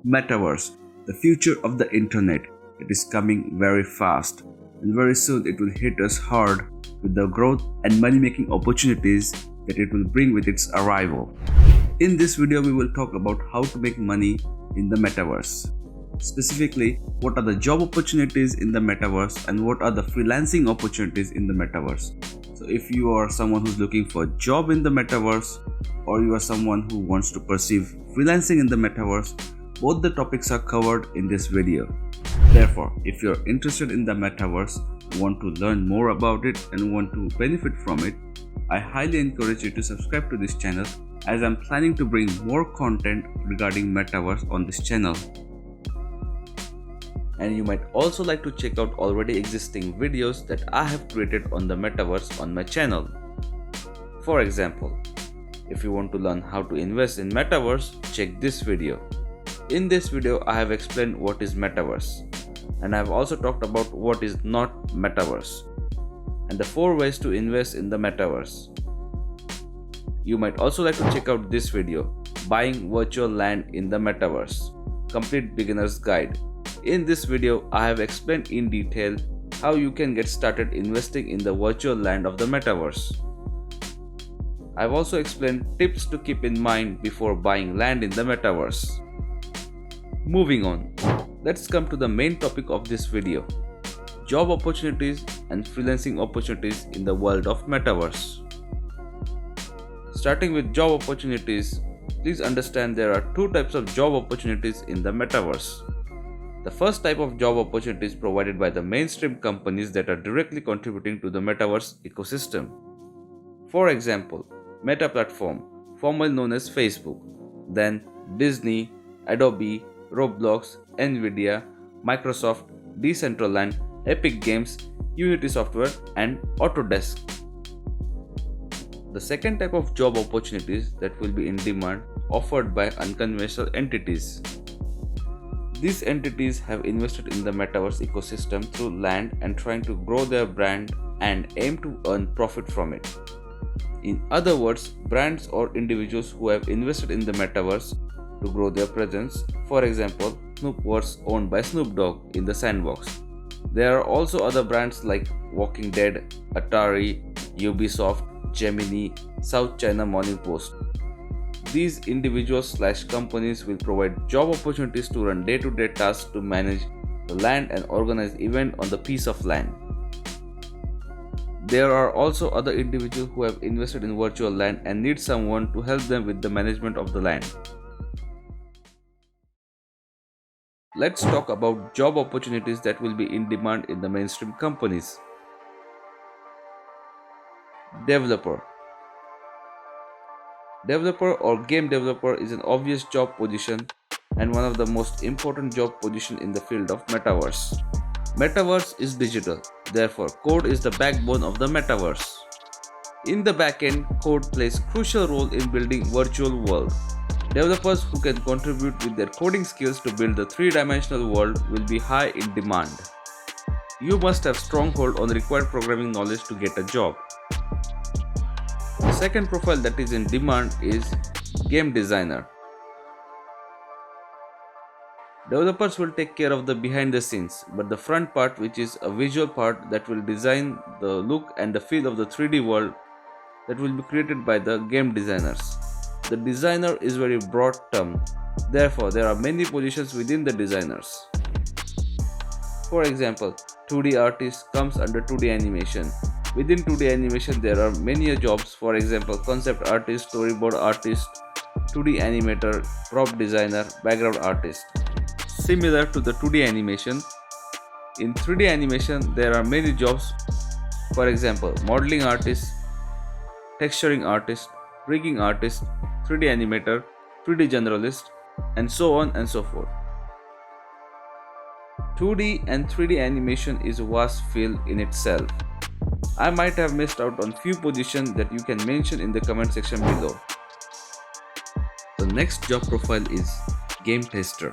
Metaverse, the future of the internet. It is coming very fast, and very soon it will hit us hard with the growth and money making opportunities that it will bring with its arrival. In this video, we will talk about how to make money in the metaverse. Specifically, what are the job opportunities in the metaverse and what are the freelancing opportunities in the metaverse. So if you are someone who's looking for a job in the metaverse, or you are someone who wants to pursue freelancing in the metaverse, both the topics are covered in this video. Therefore, if you're interested in the metaverse, want to learn more about it and want to benefit from it, I highly encourage you to subscribe to this channel, as I'm planning to bring more content regarding metaverse on this channel. And you might also like to check out already existing videos that I have created on the metaverse on my channel. For example, if you want to learn how to invest in metaverse, check this video. In this video, I have explained what is metaverse, and I have also talked about what is not metaverse and the 4 ways to invest in the metaverse. You might also like to check out this video, Buying Virtual Land in the Metaverse, Complete Beginner's Guide. In this video, I have explained in detail how you can get started investing in the virtual land of the metaverse. I have also explained tips to keep in mind before buying land in the metaverse. Moving on, let's come to the main topic of this video: job opportunities and freelancing opportunities in the world of metaverse. Starting with job opportunities, please understand there are 2 types of job opportunities in the metaverse. The first type of job opportunity is provided by the mainstream companies that are directly contributing to the metaverse ecosystem. For example, Meta Platform, formerly known as Facebook, then Disney, Adobe, Roblox, Nvidia, Microsoft, Decentraland, Epic Games, Unity Software, and Autodesk. The second type of job opportunities that will be in demand offered by unconventional entities. These entities have invested in the metaverse ecosystem through land and trying to grow their brand and aim to earn profit from it. In other words, brands or individuals who have invested in the metaverse to grow their presence. For example, Snoopverse owned by Snoop Dogg in the sandbox. There are also other brands like Walking Dead, Atari, Ubisoft, Gemini, South China Morning Post. These individuals/companies will provide job opportunities to run day-to-day tasks to manage the land and organize events on the piece of land. There are also other individuals who have invested in virtual land and need someone to help them with the management of the land. Let's talk about job opportunities that will be in demand in the mainstream companies. Developer or game developer is an obvious job position and one of the most important job positions in the field of metaverse. Metaverse is digital, therefore code is the backbone of the metaverse. In the backend, code plays a crucial role in building virtual world. Developers who can contribute with their coding skills to build the 3-dimensional world will be high in demand. You must have strong hold on required programming knowledge to get a job. The second profile that is in demand is game designer. Developers will take care of the behind the scenes, but the front part, which is a visual part that will design the look and the feel of the 3D world, that will be created by the game designers. The designer is a very broad term, therefore there are many positions within the designers. For example, 2D artist comes under 2D animation. Within 2D animation there are many jobs, for example concept artist, storyboard artist, 2D animator, prop designer, background artist. Similar to the 2D animation, in 3D animation there are many jobs, for example modeling artist, texturing artist, rigging artist, 3D animator, 3D generalist, and so on and so forth. 2D and 3D animation is a vast field in itself. I might have missed out on few positions that you can mention in the comment section below. The next job profile is game tester.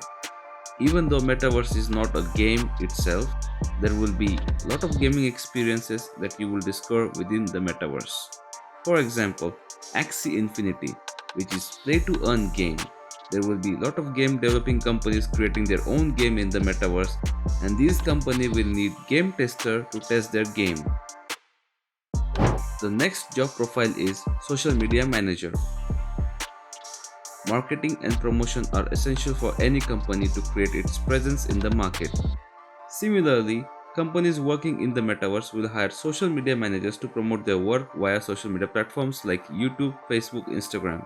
Even though metaverse is not a game itself, there will be a lot of gaming experiences that you will discover within the metaverse. For example, Axie Infinity, which is play to earn game. there will be a lot of game developing companies creating their own game in the metaverse, and these companies will need game tester to test their game. The next job profile is social media manager. Marketing and promotion are essential for any company to create its presence in the market. Similarly, companies working in the metaverse will hire social media managers to promote their work via social media platforms like YouTube, Facebook, Instagram.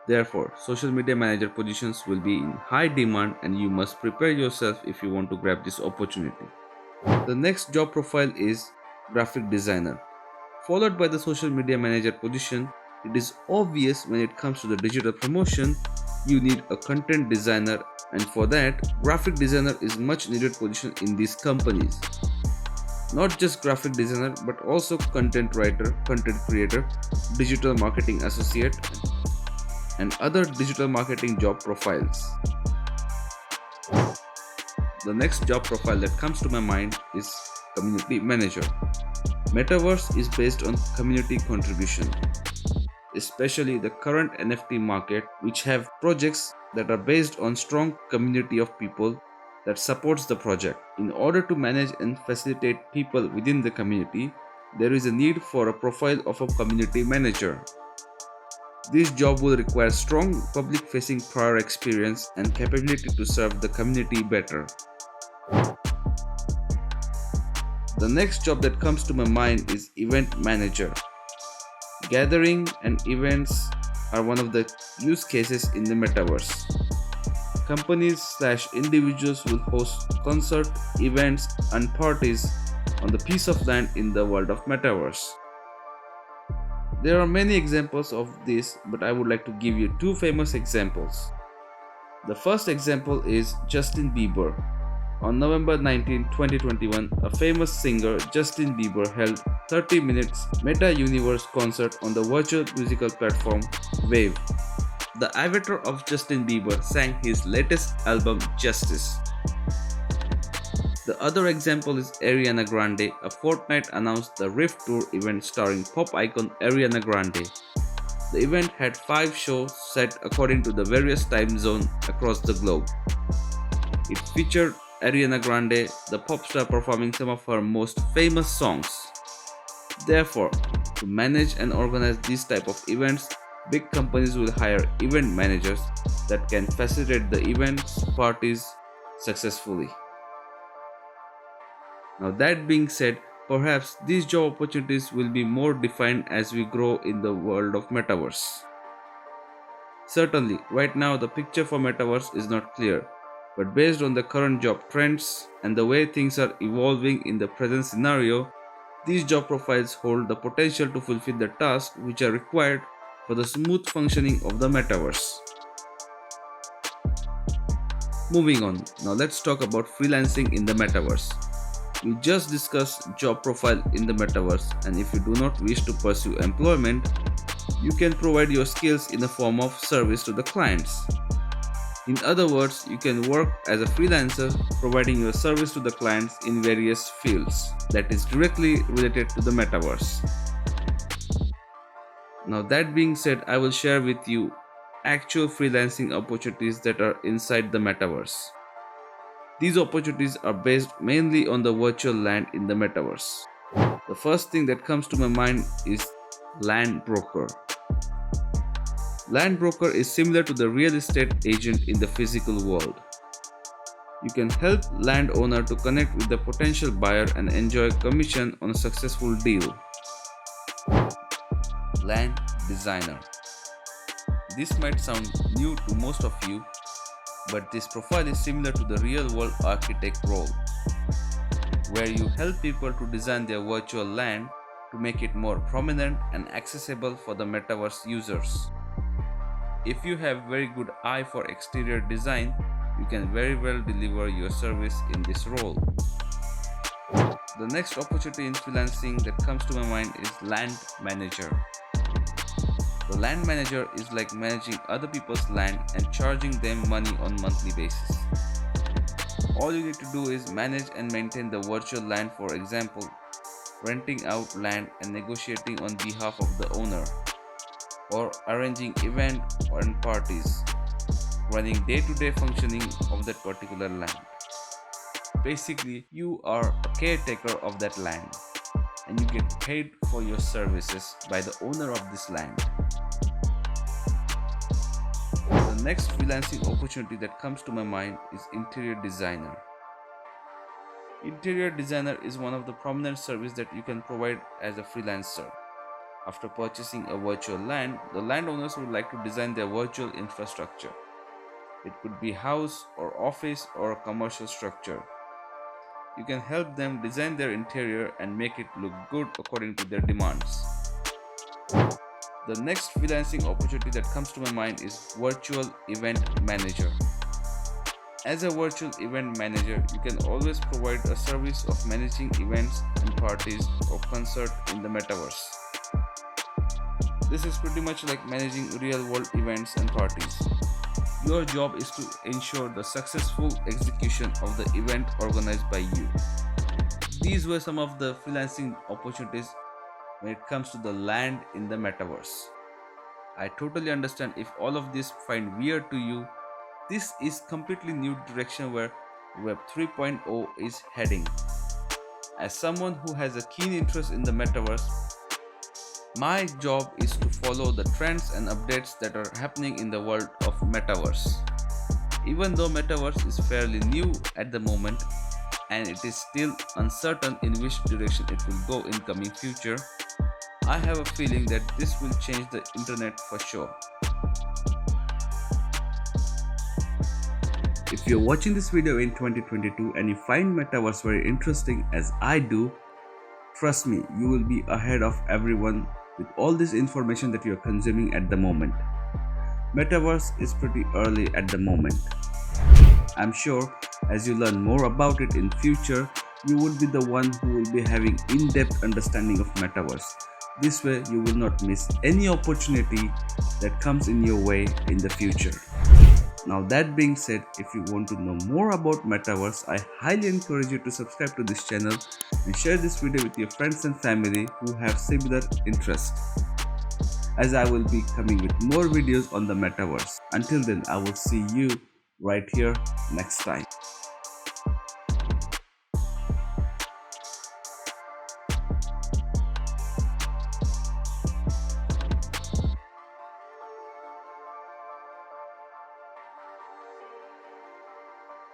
Therefore, social media manager positions will be in high demand and you must prepare yourself if you want to grab this opportunity. The next job profile is graphic designer. Followed by the social media manager position, it is obvious when it comes to the digital promotion, you need a content designer, and for that, graphic designer is much needed position in these companies. Not just graphic designer but also content writer, content creator, digital marketing associate, and other digital marketing job profiles. The next job profile that comes to my mind is community manager. Metaverse is based on community contribution, especially the current NFT market, which have projects that are based on strong community of people that supports the project. In order to manage and facilitate people within the community, there is a need for a profile of a community manager. This job will require strong public-facing prior experience and capability to serve the community better. The next job that comes to my mind is event manager. Gathering and events are one of the use cases in the metaverse. Companies/individuals will host concert, events, and parties on the piece of land in the world of metaverse. There are many examples of this, but I would like to give you two famous examples. The first example is Justin Bieber. On November 19, 2021, a famous singer Justin Bieber held 30 minutes meta-universe concert on the virtual musical platform Wave. The avatar of Justin Bieber sang his latest album Justice. The other example is Ariana Grande. A fortnight announced the Rift Tour event starring pop icon Ariana Grande. The event had 5 shows set according to the various time zones across the globe. It featured Ariana Grande, the pop star, performing some of her most famous songs. Therefore, to manage and organize these type of events, big companies will hire event managers that can facilitate the events, parties successfully. Now that being said, perhaps these job opportunities will be more defined as we grow in the world of metaverse. Certainly, right now the picture for metaverse is not clear, but based on the current job trends and the way things are evolving in the present scenario, these job profiles hold the potential to fulfill the tasks which are required for the smooth functioning of the metaverse. Moving on, now let's talk about freelancing in the metaverse. We just discussed job profile in the metaverse, and if you do not wish to pursue employment, you can provide your skills in the form of service to the clients. In other words, you can work as a freelancer providing your service to the clients in various fields that is directly related to the metaverse. Now that being said, I will share with you actual freelancing opportunities that are inside the metaverse. These opportunities are based mainly on the virtual land in the metaverse. The first thing that comes to my mind is land broker. Land broker is similar to the real estate agent in the physical world. You can help landowner to connect with the potential buyer and enjoy commission on a successful deal. Land designer. This might sound new to most of you, but this profile is similar to the real world architect role, where you help people to design their virtual land to make it more prominent and accessible for the metaverse users. If you have very good eye for exterior design, you can very well deliver your service in this role. The next opportunity in freelancing that comes to my mind is land manager. The land manager is like managing other people's land and charging them money on monthly basis. All you need to do is manage and maintain the virtual land, for example, renting out land and negotiating on behalf of the owner, or arranging events and parties. running day-to-day functioning of that particular land. Basically, you are a caretaker of that land and you get paid for your services by the owner of this land. The next freelancing opportunity that comes to my mind is interior designer. Interior designer is one of the prominent services that you can provide as a freelancer. After purchasing a virtual land, the landowners would like to design their virtual infrastructure. It could be house or office or a commercial structure. You can help them design their interior and make it look good according to their demands. The next freelancing opportunity that comes to my mind is virtual event manager. As a virtual event manager, you can always provide a service of managing events and parties or concerts in the metaverse. This is pretty much like managing real world events and parties. Your job is to ensure the successful execution of the event organized by you. These were some of the freelancing opportunities when it comes to the land in the metaverse. I totally understand if all of this find weird to you. This is completely new direction where Web 3.0 is heading. As someone who has a keen interest in the metaverse, my job is to follow the trends and updates that are happening in the world of metaverse. Even though metaverse is fairly new at the moment and it is still uncertain in which direction it will go in coming future, I have a feeling that this will change the internet for sure. If you're watching this video in 2022 and you find metaverse very interesting as I do, trust me, you will be ahead of everyone with all this information that you're consuming at the moment. Metaverse is pretty early at the moment. I'm sure as you learn more about it in future, you would be the one who will be having in-depth understanding of metaverse. This way you will not miss any opportunity that comes in your way in the future. Now that being said, if you want to know more about metaverse, I highly encourage you to subscribe to this channel and share this video with your friends and family who have similar interests, as I will be coming with more videos on the metaverse. Until then, I will see you right here next time.